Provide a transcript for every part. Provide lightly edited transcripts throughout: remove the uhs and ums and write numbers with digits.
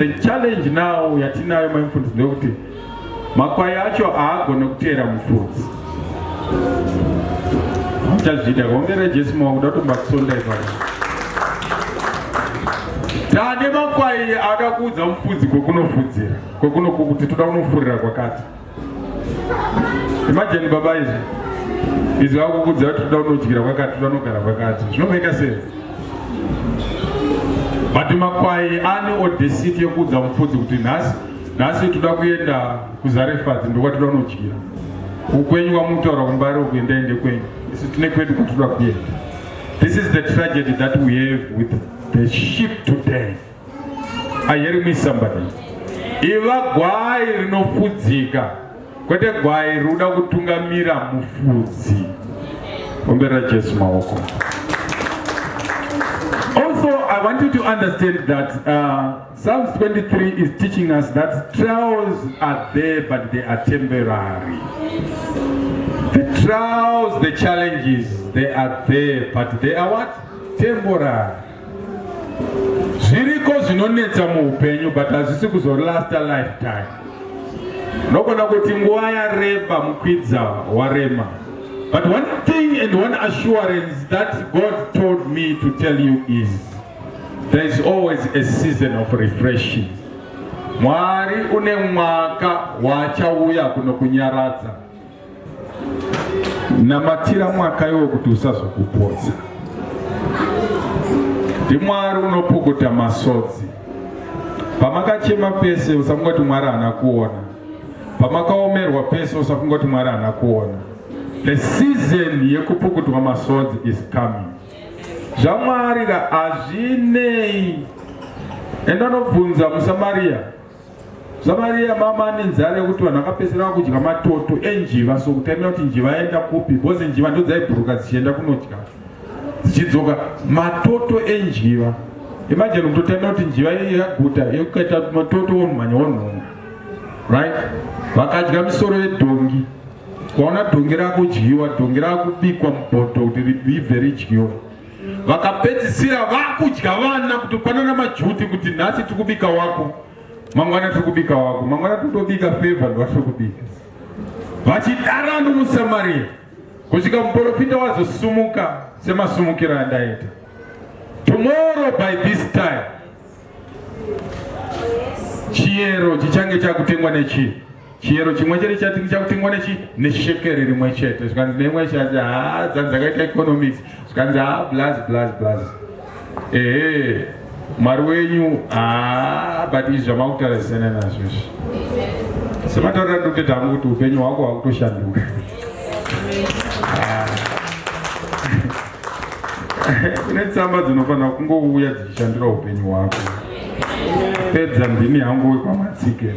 The challenge now yatinayo mindfulness ndokuti makwai acho aagone kutera mufudzi. Chazvida kuongera Jesu makuda kutomba kusonda ipapo. Tane makwai akakudza mufudzi kwekunofudzira, kwekunokuti toda kunofurira kwakati. Imagine baba izvi akukudza kuti toda kunodyira kwakati, toda kunogara kwakati. Zvinomeka sense. But makwai ane audacity yekudza mufudzi kuti nhasi toda kuenda kuZarefati ndokwati toda kunodyira. Ukwenyu kwamutaura kuti mbari ukuenda ende kwenyu. Isi tine kwedu kwatoda kuenda. This is the tragedy that we have with the sheep today. I hear me somebody. Iva gwai rinofudzika kwete gwai ruda kutungamira mufudzi. Ombera Jesu maoko. Also, I want you to understand that Psalms 23 is teaching us that trials are there, but they are temporary. The trials, the challenges, they are there, but they are what? Temporary. Zviriko zvinonetsa muupenyu, but hazvisi kuzolast a lifetime. Nogona kuti nguva yareba mukwidza warema. But one thing and one assurance that God told me to tell you is there is always a season of refreshing. Mwari une mwaka wachauya kunokunyaradza. Namatira mwaka iwo kuti usazokupodza. Mwari unopukuta masodzi. Pamakachema pese usangoti Mwari hana kuona. Pamakaomerwa pese usangoti Mwari hana kuona. The season yekupukutwa masodzi is coming. Zvamwari hazvinei. Endanobvunza muSamaria. Samaria mama ane nzara yekuti vanhu vakapesera kudya matoto enjiva, so kutaimira kuti njiva yaenda kupi, because njiva ndo dzaibhuruka dzichienda kunodya. Dzichidzoka matoto enjiva. Imagine kutotaimira kuti njiva yaguta yekukaita matoto womumhanya wonhonga. Right? Vakadya misoro yedhongi. Kwaona dhongi rakudyiwa, dhongi rakubikwa mubhoto kuti ribve ridyiwa. Vakapedzisira vakudya vana kutopanana majuti kuti nhasi tikubika wako. Mangwana tikubika wako. Mangwana tutobika favor ndo vatikubika. Vachidara nomuSamaria. Kusvika muprofita wazosumuka semasumukiro andaita. Tomorrow by this time. Chiero chichange chakutengwa nechi. Chiero chimwe chete chakutengwa nechi neshekeri rimwe chete. Zvikanzi nemwe chazi dzakaita economics. Zvikanzi blas. Mwari wenyu but izvi zvamakutaura zvisiyana nazvo izvi. Semataurira ndokuteta hangu kuti upenyu hwako hwakutoshanduka. Kune tsamba dzinofanira kungouya dzichishandura upenyu hwako. Pedza ndini hangu wekwamatsike.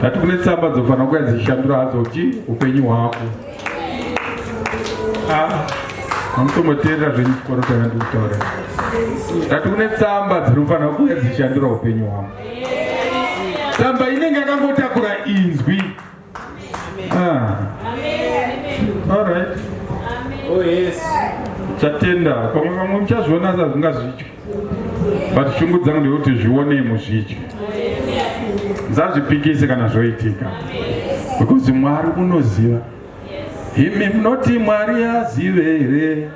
Tati kune tsamba dzinofanira kuuya dzichishandura hadzo kuti upenyu hwako. Hamutomboteerera zvenyu chikoro chanandikutaura. Tati kune tsamba dzinofanira kuuya dzichishandura upenyu hwako. Tsamba inenge yakangotakura inzwi. Alright. Oh yes. Chatenda pamwe muchazviona sezvingazvidyi. But shungu dzangu ndekuti zvione muzvidyi. Nzazvipikise kana zvoitika. Because Mwari unoziva. Imi munoti Mwari azive here.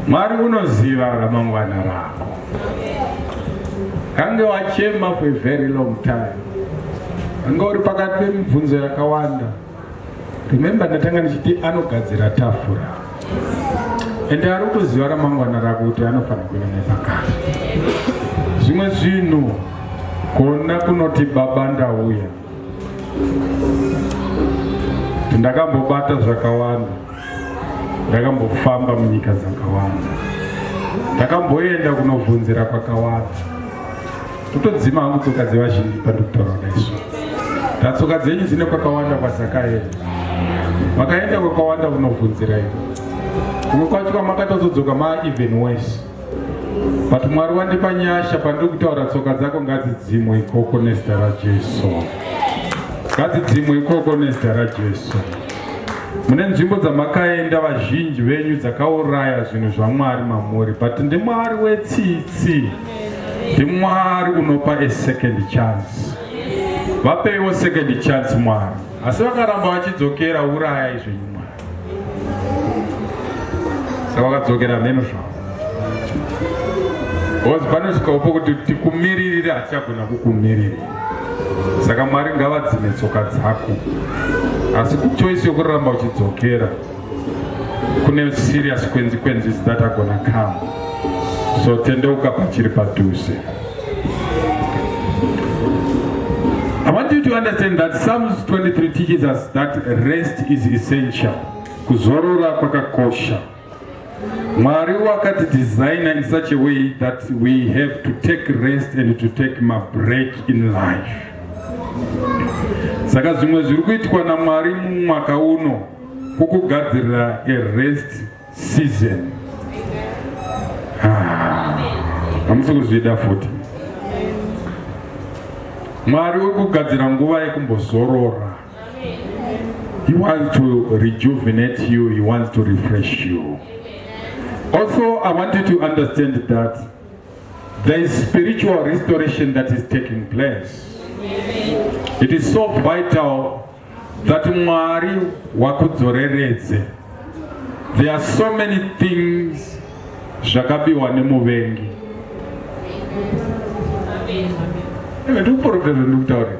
Mwari unoziva ramangwana rako. Kange wachema for a very long time. Kange uri pakati pemibvunzo yakawanda. Remember ndatanga ndichiti anogadzira tafura. Ende ari kuziva ramangwana rako kuti anofanira kuenda nepakati. Zvimwe zvinhu kona kunoti baba ndauya. Ndakambobata zvakawanda. Ndakambofamba munyika dzakawanda. Ndakamboenda kunobvunzira kwakawanda. Totodzima hangu tsoka dzevazhinji pandokutaura naizvo. Tsoka dzenyu dzine kwakawanda kwadzakaenda. makaenda kwakawanda kunobvunzira ino. Kumwe kwacho makatozodzoka even worse. But Mwari wandipa nyasha pandiri kutaura tsoka dzako ngadzidzimwe ikoko nezita raJesu. Ngadzidzimwe ikoko nezita raJesu. Mune nzvimbo dzamakaenda vazhinji venyu dzakauraya zvinhu zvaMwari mamuri, but ndiMwari wetsitsi. NdiMwari unopa a second chance. Vapeiwo second chance Mwari. Asi vakaramba vachidzokera uraya izvenyu Mwari. Saka vakadzokera mheno zvavo. Because panosvikapo kuti tikumiririre hatichagona kukumiririra. Saka Mwari ngavadzime tsoka dzako. Asi kuchoice yokuramba uchidzokera kune serious consequences that are gonna come. So tendeuka pachiri padhuze. I want you to understand that Psalms 23 teaches us that rest is essential. Kuzorora kwakakosha. Mwari wakati designer in such a way that we have to take rest and to take a break in life. Saka zvimwe zviri kuitwa naMwari mumwaka uno kukugadzirira a rest season. Hamusi kuzvida futi. Mwari uri kugadzira nguva yekumbozorora. He wants to rejuvenate you, he wants to refresh you. Also, I want you to understand that there is spiritual restoration that is taking place. It is so vital that Mwari wakudzoreredze. There are so many things zvakabiwa nemuvengi. Ndikuporofita ndikutaurira.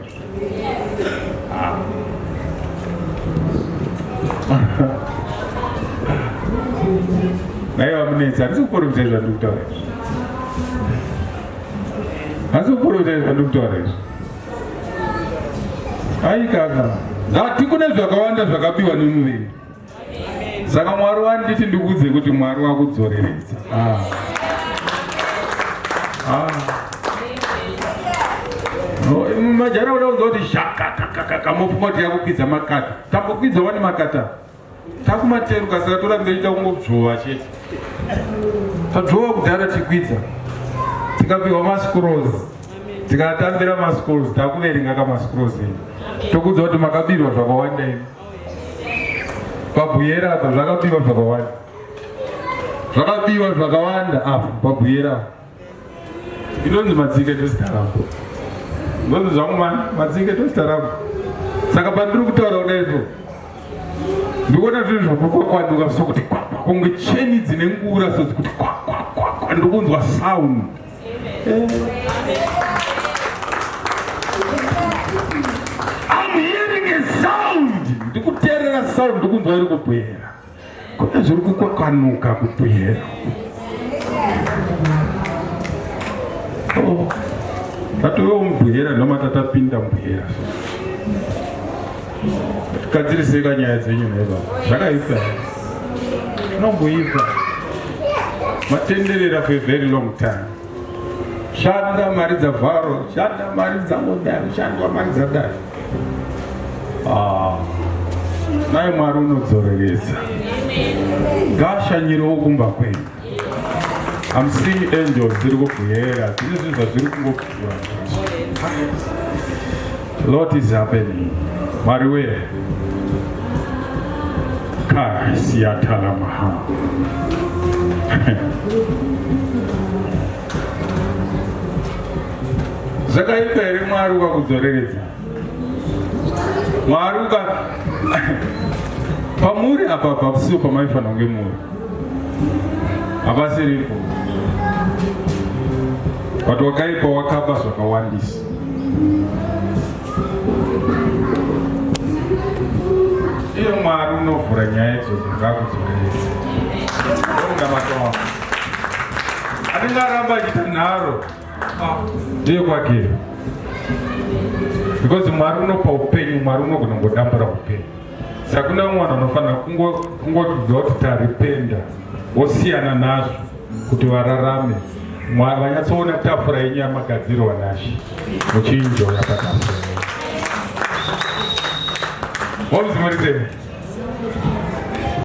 Naiva munetsa, handisi kuporofita zvandikutaurira. Handisi kuporofita zvandikutaurira. Aikaka. Kune zvakawanda zvakabiwa nemuvengi. Saka Mwari wanditi ndikudze kuti Mwari wakudzoreredza. Majara unoudza kuti shakakakaka mofunga kuti yakukwidza makata. Tambokwidza wani makata. Takumateruka saka toramba iita kungobvova chete. Tadzvova kudhara tikwidza. Tikapiwa mascrolls. Tikatambira mascrolls, takuverenga kamascrolls. Tokudza kuti makabirwa zvakawanda ino. Pabhuyera apa zvakabiwa zvakawanda. Zvakabiwa zvakawanda apa pabhuyera. Inonzi madzike tositaramo. Ndonzi zvangu madzike tositaramo. Saka pandiri kutaura kudaizvo. Ndikuona zvinhu zvakakwanduka sokuti kwakwa. Kunge cheni dzine ngura sokuti kwakwa. Ndikunzwa sound. I'm hearing a sound. Ndikuteerera sound ndikunzwa iri kubhuyera. Kune zviri kukwakwanuka kubhuyera. Tatowe mubhuyera ndomatatapinda mubhuyera. Tigadzirisei nyaya dzenyu naiva. Zvakaita. Zvinomboipa. Matenderera for a very long time. Shanda mari dzavharo, shanda mari dzangodaro, shanda mari dzadaro. Naye Mwari unodzoreredza. Ngashanyiriwo kumba kwenyu. I'm seeing angels dziri kubhuyera. Dzine zvinhu zvazviri kungobhuyiwa. Lot is happening. Mwari weye. Siyatala maha. Zvakaipa here Mwari ukakudzoreredza. Mwari pamuri apa papusiwo pamaifanira kunge muri. Hapasiripo. But wakaipa wakapa zvakawandisa. Iye Mwari unovhura nyaya idzodzo ngakudzoreredza. Ndongamatowa. Atingaramba achiita nharo. Ndiye kwake. Because Mwari unopa upenyu, Mwari unogona kungodambura upenyu. Saka kuna mwana anofanira kungodzidza kuti taripenda wosiyana nazvo kuti vararame. Mwari vanyatsoona tafura yenyu yamagadzirwa naShe muchinjoya patafura. What is the